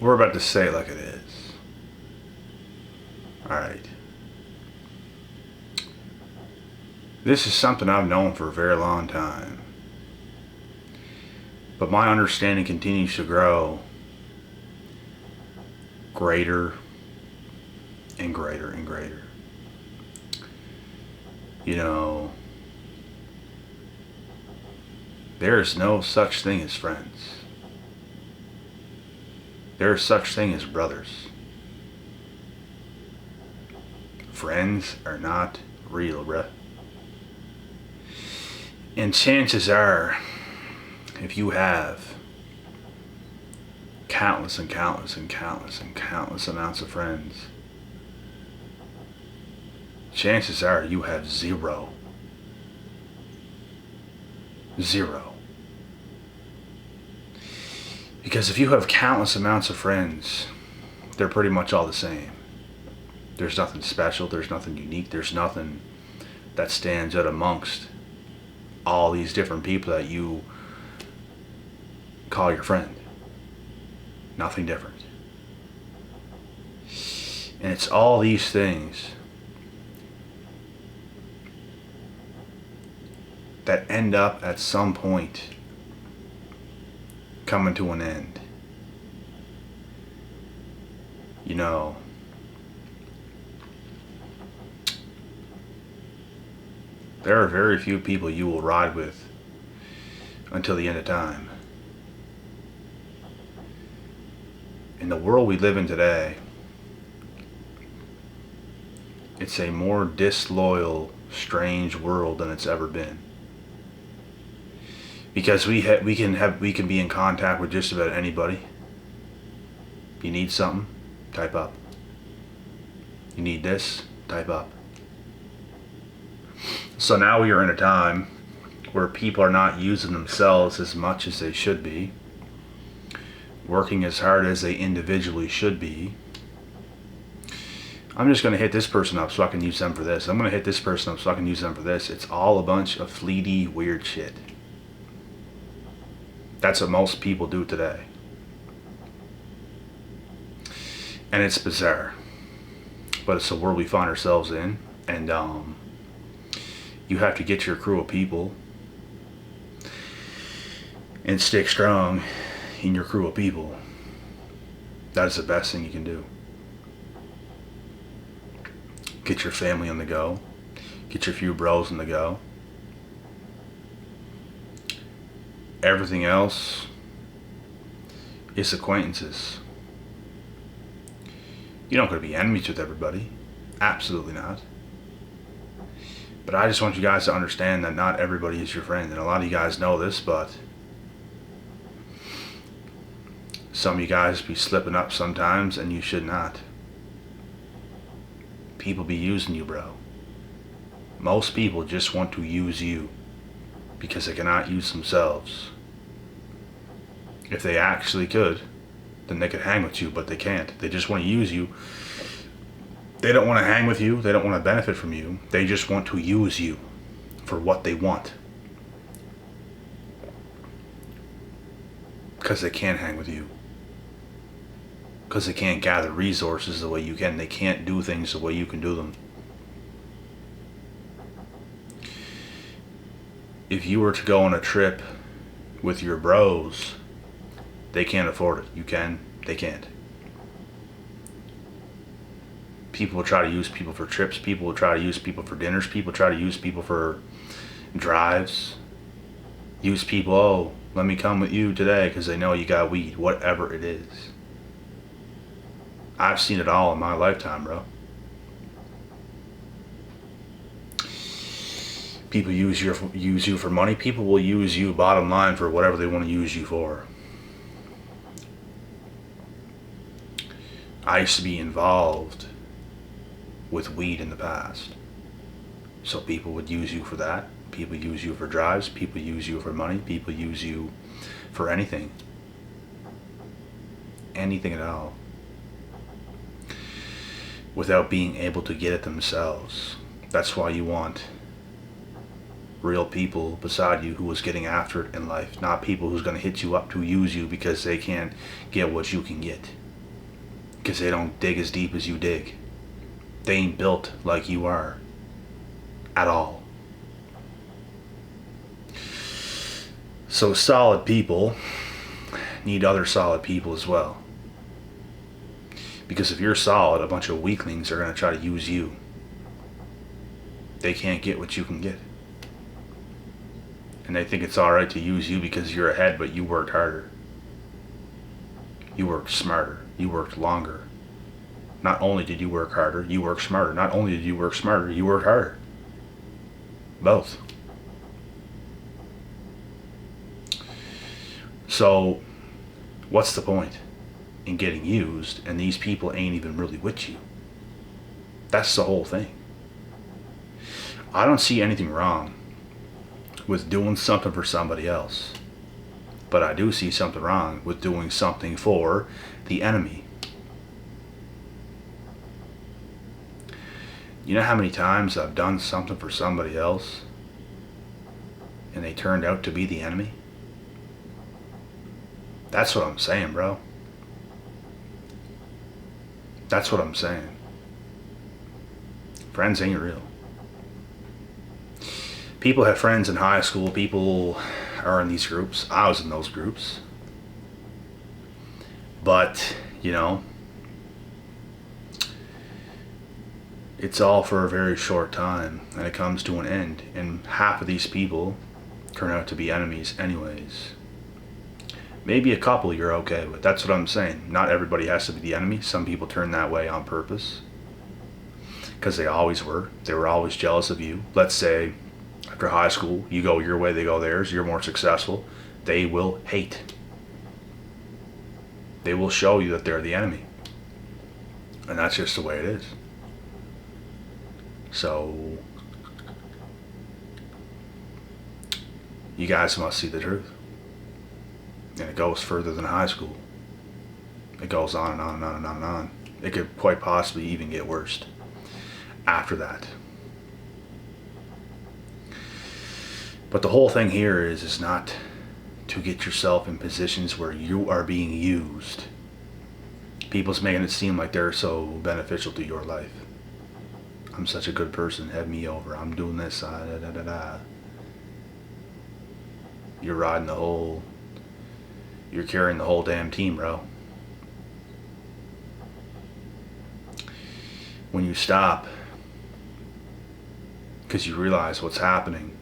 We're about to say it like it is. Alright. This is something I've known for a very long time. But my understanding continues to grow greater and greater and greater. You know, there is no such thing as friends. There is such thing as brothers. Friends are not real, bruh. And chances are, if you have countless and countless and countless and countless amounts of friends, chances are you have zero. Zero. Because if you have countless amounts of friends, they're pretty much all the same. There's nothing special, there's nothing unique, there's nothing that stands out amongst all these different people that you call your friend. Nothing different. And it's all these things that end up at some point coming to an end. You know, there are very few people you will ride with until the end of time. In the world we live in today, it's a more disloyal, strange world than it's ever been. Because we can be in contact with just about anybody. You need something, type up. You need this, type up. So now we are in a time where people are not using themselves as much as they should be, working as hard as they individually should be. I'm just going to hit this person up so I can use them for this. I'm going to hit this person up so I can use them for this. It's all a bunch of fleety, weird shit. That's what most people do today. And it's bizarre. But it's the world we find ourselves in. And you have to get your crew of people and stick strong in your crew of people. That is the best thing you can do. Get your family on the go. Get your few bros on the go. Everything else is acquaintances. You don't got to be enemies with everybody. Absolutely not. But I just want you guys to understand that not everybody is your friend. And a lot of you guys know this, but some of you guys be slipping up sometimes and you should not. People be using you, bro. Most people just want to use you because they cannot use themselves. If they actually could, then they could hang with you, but they can't. They just want to use you. They don't want to hang with you. They don't want to benefit from you. They just want to use you for what they want. Because they can't hang with you. Because they can't gather resources the way you can. They can't do things the way you can do them. If you were to go on a trip with your bros, they can't afford it. You can, they can't. People will try to use people for trips. People will try to use people for dinners. People try to use people for drives. Use people, oh, let me come with you today because they know you got weed. Whatever it is. I've seen it all in my lifetime, bro. People use you for money. People will use you, bottom line, for whatever they want to use you for. I used to be involved with weed in the past. So people would use you for that. People use you for drives. People use you for money. People use you for anything. Anything at all. Without being able to get it themselves. That's why you want real people beside you who is getting after it in life, not people who's going to hit you up to use you because they can't get what you can get. Because they don't dig as deep as you dig. They ain't built like you are. At all. So solid people need other solid people as well. Because if you're solid, a bunch of weaklings are going to try to use you. They can't get what you can get. And they think it's alright to use you because you're ahead, but you worked harder. You worked smarter. You worked longer. Not only did you work harder, you worked smarter. Not only did you work smarter, you worked harder. Both. So, what's the point in getting used and these people ain't even really with you? That's the whole thing. I don't see anything wrong with doing something for somebody else, but I do see something wrong with doing something for the enemy. You know how many times I've done something for somebody else and they turned out to be the enemy? That's what I'm saying, bro. That's what I'm saying. Friends ain't real. People have friends in high school. People are in these groups. I was in those groups. But, you know, it's all for a very short time, and it comes to an end. And half of these people turn out to be enemies anyways. Maybe a couple you're okay with. That's what I'm saying. Not everybody has to be the enemy. Some people turn that way on purpose. Because they always were. They were always jealous of you. Let's say, after high school, you go your way, they go theirs. You're more successful. They will hate. They will show you that they're the enemy. And that's just the way it is. So, you guys must see the truth. And it goes further than high school. It goes on and on and on and on and on. It could quite possibly even get worse after that. But the whole thing here is not to get yourself in positions where you are being used. People's making it seem like they're so beneficial to your life. I'm such a good person, have me over, I'm doing this, da da da da. You're riding the whole, you're carrying the whole damn team, bro. When you stop, because you realize what's happening,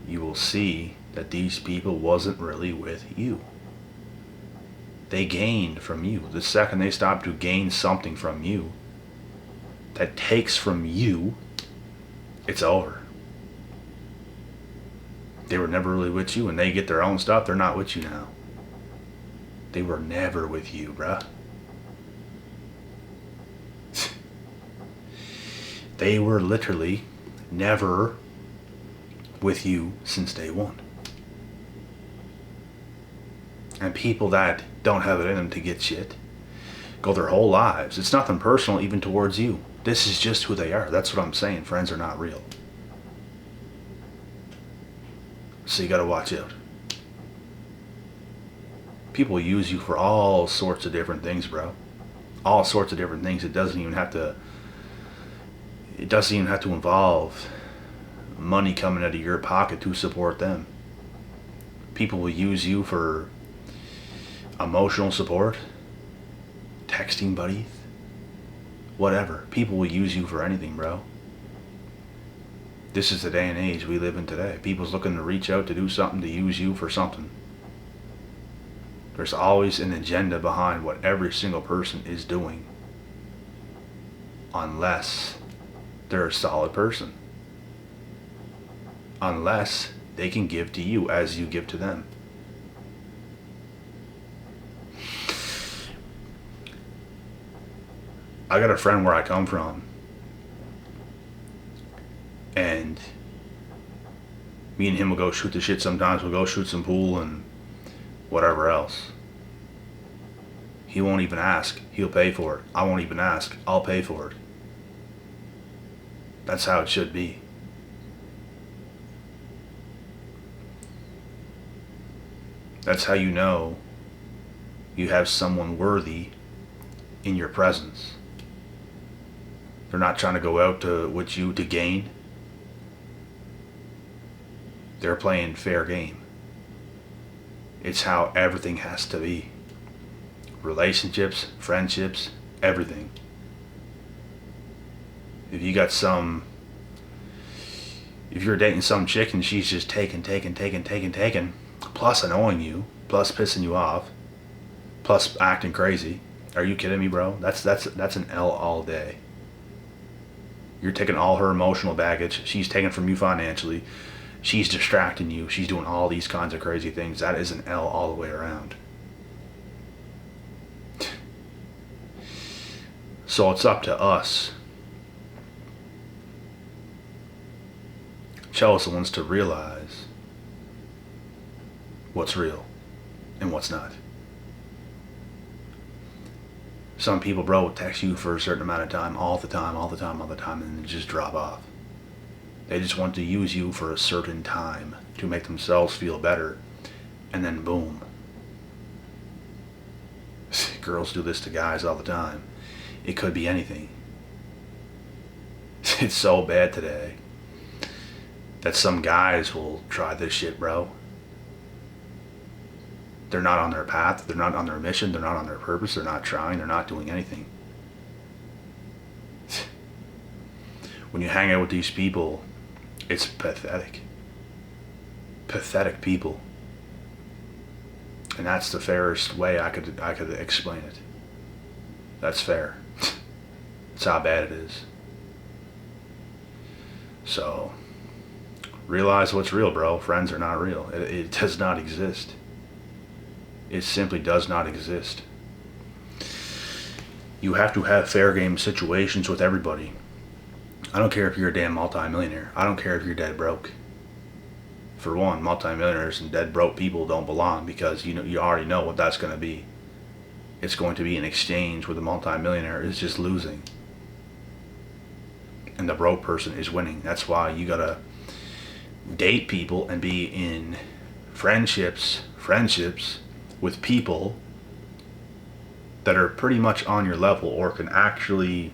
you will see that these people wasn't really with you. They gained from you. The second they stop to gain something from you that takes from you, it's over. They were never really with you, and they get their own stuff, they're not with you now. They were never with you, bruh. They were literally never with you since day one. And people that don't have it in them to get shit go their whole lives. It's nothing personal even towards you. This is just who they are. That's what I'm saying. Friends are not real. So you gotta watch out. People use you for all sorts of different things, bro. All sorts of different things. It doesn't even have to involve money coming out of your pocket to support them. People will use you for emotional support, texting buddies, whatever. People will use you for anything, bro. This is the day and age we live in today. People's looking to reach out to do something, to use you for something. There's always an agenda behind what every single person is doing, unless they're a solid person. Unless they can give to you as you give to them. I got a friend where I come from, and me and him will go shoot the shit sometimes. We'll go shoot some pool and whatever else. He won't even ask. He'll pay for it. I won't even ask. I'll pay for it. That's how it should be. That's how you know you have someone worthy in your presence. They're not trying to go out with you to gain. They're playing fair game. It's how everything has to be. Relationships, friendships, everything. If you're dating some chick and she's just taking, plus annoying you, plus pissing you off, plus acting crazy, are you kidding me, bro? That's an L all day. You're taking all her emotional baggage. She's taking from you financially. She's distracting you. She's doing all these kinds of crazy things. That is an L all the way around. So it's up to us, chosen ones, to realize what's real and what's not. Some people, bro, will text you for a certain amount of time, all the time, and then just drop off. They just want to use you for a certain time to make themselves feel better, and then boom. Girls do this to guys all the time. It could be anything. It's so bad today that some guys will try this shit, bro. They're not on their path, they're not on their mission, they're not on their purpose, they're not trying, they're not doing anything. When you hang out with these people, it's pathetic. Pathetic people. And that's the fairest way I could explain it. That's fair. That's how bad it is. So, realize what's real, bro. Friends are not real. It does not exist. It simply does not exist. You have to have fair game situations with everybody. I don't care if you're a damn multi-millionaire. I don't care if you're dead broke. For one, multi-millionaires and dead broke people don't belong, because you already know what that's going to be. It's going to be an exchange where the multi-millionaire is just losing and the broke person is winning. That's why you gotta date people and be in friendships with people that are pretty much on your level, or can actually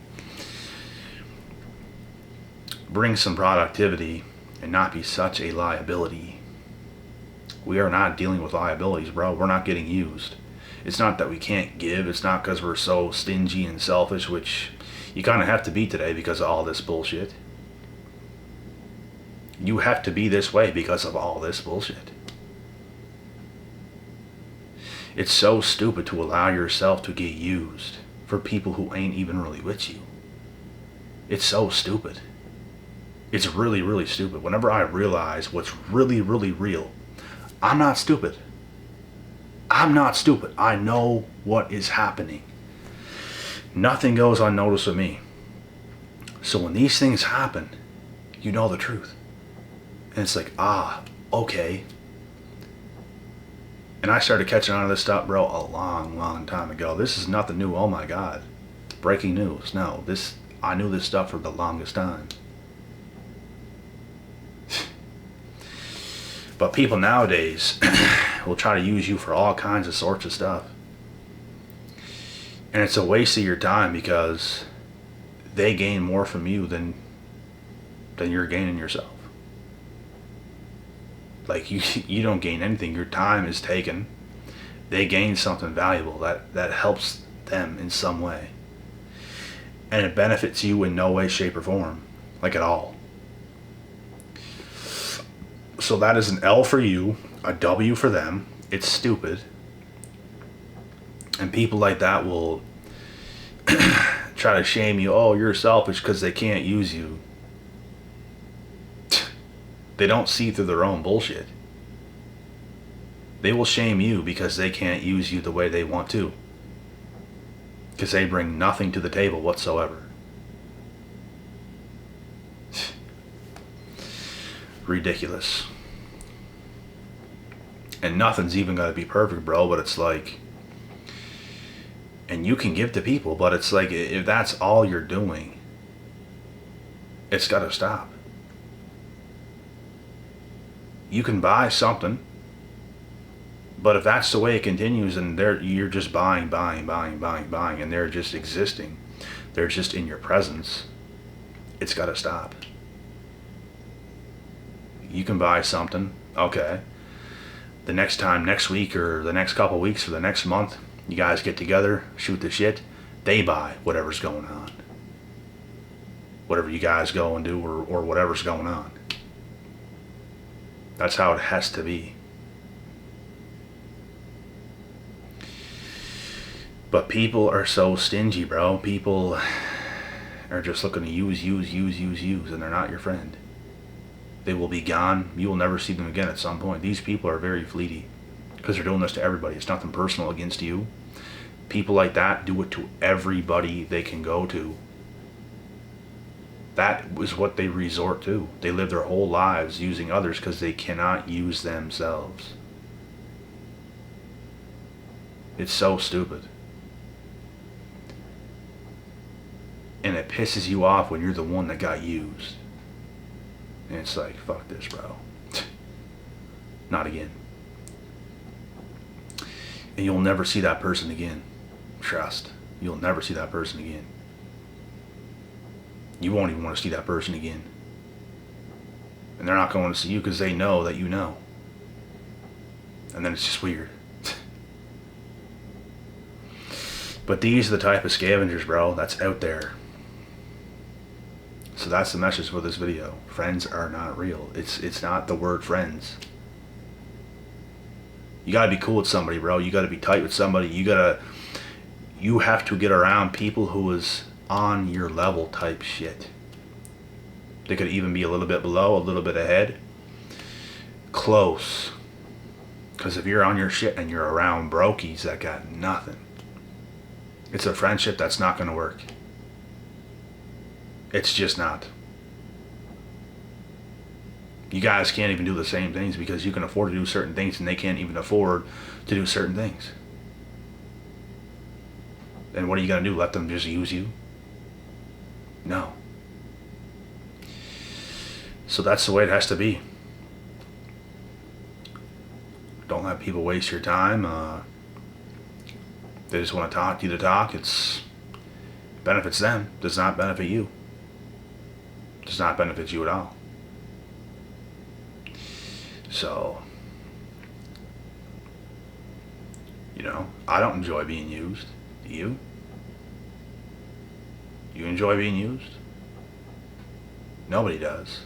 bring some productivity and not be such a liability. We are not dealing with liabilities, bro. We're not getting used. It's not that we can't give. It's not because we're so stingy and selfish, which you kind of have to be today because of all this bullshit. You have to be this way because of all this bullshit. It's so stupid to allow yourself to get used for people who ain't even really with you. It's so stupid. It's really, really stupid. Whenever I realize what's really, really real, I'm not stupid. I'm not stupid. I know what is happening. Nothing goes unnoticed with me. So when these things happen, you know the truth. And it's like, okay. And I started catching on to this stuff, bro, a long, long time ago. This is nothing new. Oh my God. Breaking news. No, I knew this stuff for the longest time. But people nowadays will try to use you for all kinds of sorts of stuff. And it's a waste of your time, because they gain more from you than you're gaining yourself. Like, you don't gain anything. Your time is taken. They gain something valuable that helps them in some way. And it benefits you in no way, shape, or form. Like, at all. So that is an L for you, a W for them. It's stupid. And people like that will try to shame you. Oh, you're selfish because they can't use you. They don't see through their own bullshit. They will shame you because they can't use you the way they want to. Because they bring nothing to the table whatsoever. Ridiculous. And nothing's even got to be perfect, bro, but it's like, and you can give to people, but it's like, if that's all you're doing, it's got to stop. You can buy something, But if that's the way it continues and you're just buying, and they're just existing, they're just in your presence, it's got to stop. You can buy something, okay. The next time, next week, or the next couple weeks, or the next month, you guys get together, shoot the shit, they buy whatever's going on. Whatever you guys go and do, or whatever's going on. That's how it has to be. But people are so stingy, bro. People are just looking to use, and they're not your friend. They will be gone. You will never see them again at some point. These people are very fleeting because they're doing this to everybody. It's nothing personal against you. People like that do it to everybody they can go to. That is what they resort to. They live their whole lives using others because they cannot use themselves. It's so stupid. And it pisses you off when you're the one that got used. And it's like, fuck this, bro. Not again. And you'll never see that person again. Trust. You'll never see that person again. You won't even want to see that person again. And they're not going to see you because they know that you know. And then it's just weird. But these are the type of scavengers, bro, that's out there. So that's the message for this video. Friends are not real. It's not the word friends. You gotta be cool with somebody, bro. You gotta be tight with somebody. You have to get around people who is on your level type shit. They could even be a little bit below, a little bit ahead. Close. Because if you're on your shit and you're around brokies that got nothing, it's a friendship that's not gonna work. It's just not. You guys can't even do the same things because you can afford to do certain things and they can't even afford to do certain things. And what are you going to do? Let them just use you? No. So that's the way it has to be. Don't let people waste your time. They just want to talk to you to talk. It benefits them. Does not benefit you. Does not benefit you at all. So, I don't enjoy being used. Do you? You enjoy being used? Nobody does.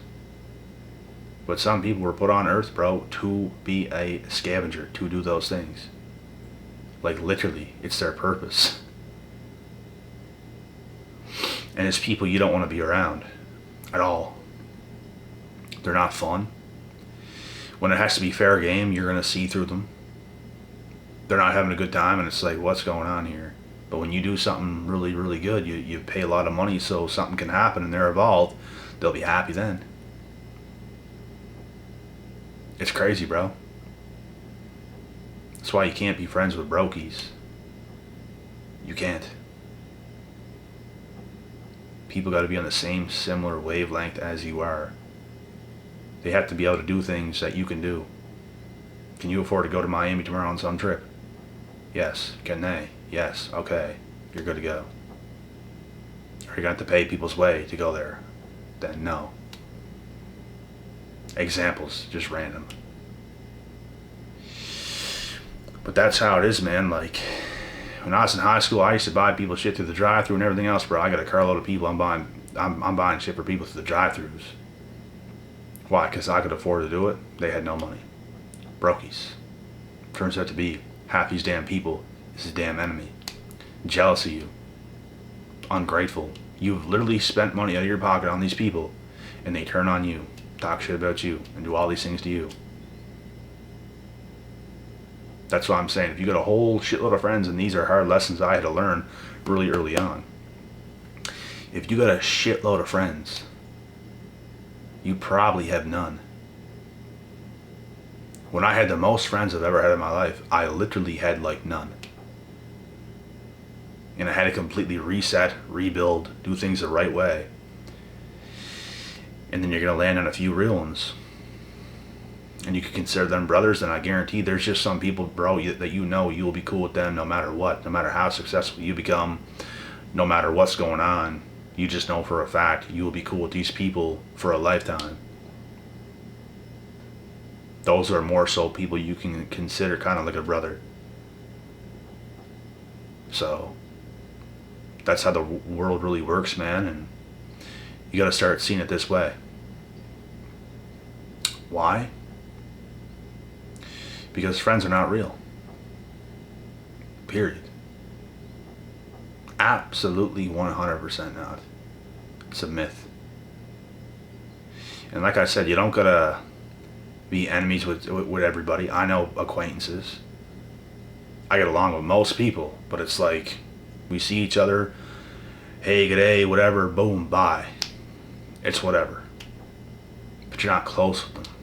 But some people were put on earth, bro, to be a scavenger, to do those things. Like literally, it's their purpose. And it's people you don't want to be around at all. They're not fun. When it has to be fair game, you're going to see through them. They're not having a good time, and it's like, what's going on here? But when you do something really, really good, you pay a lot of money so something can happen and they're involved, they'll be happy then. It's crazy, bro. That's why you can't be friends with brokies. You can't. People got to be on the same similar wavelength as you are. They have to be able to do things that you can do. Can you afford to go to Miami tomorrow on some trip? Yes. Can they? Yes. Okay. You're good to go. Are you going to have to pay people's way to go there? Then no. Examples, just random. But that's how it is, man. Like, when I was in high school, I used to buy people shit through the drive-thru and everything else, bro. I got a carload of people I'm buying shit for people through the drive-thrus. Why? Because I could afford to do it. They had no money. Brokies. Turns out to be half these damn people is his damn enemy. Jealous of you. Ungrateful. You've literally spent money out of your pocket on these people, and they turn on you, talk shit about you, and do all these things to you. That's what I'm saying. If you got a whole shitload of friends, and these are hard lessons I had to learn really early on. If you got a shitload of friends, you probably have none. When I had the most friends I've ever had in my life, I literally had like none. And I had to completely reset, rebuild, do things the right way. And then you're going to land on a few real ones. and you can consider them brothers, then I guarantee there's just some people, bro, that you know you'll be cool with them no matter what, no matter how successful you become, no matter what's going on. You just know for a fact you will be cool with these people for a lifetime. Those are more so people you can consider kind of like a brother. So that's how the world really works, man, and you got to start seeing it this way. Why? Because friends are not real. Period. Absolutely 100% not. It's a myth. And like I said, you don't gotta be enemies with everybody. I know acquaintances. I get along with most people, but it's like we see each other, hey, good day, whatever, boom, bye. It's whatever. But you're not close with them.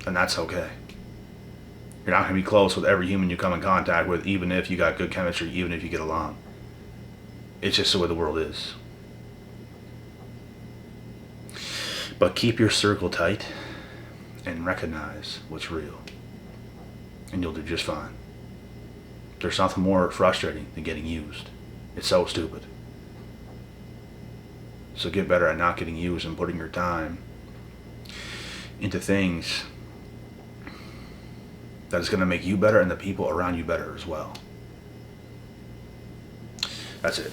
And that's okay. You're not going to be close with every human you come in contact with, even if you got good chemistry, even if you get along. It's just the way the world is. But keep your circle tight and recognize what's real. And you'll do just fine. There's nothing more frustrating than getting used. It's so stupid. So get better at not getting used and putting your time into things that is going to make you better and the people around you better as well. That's it.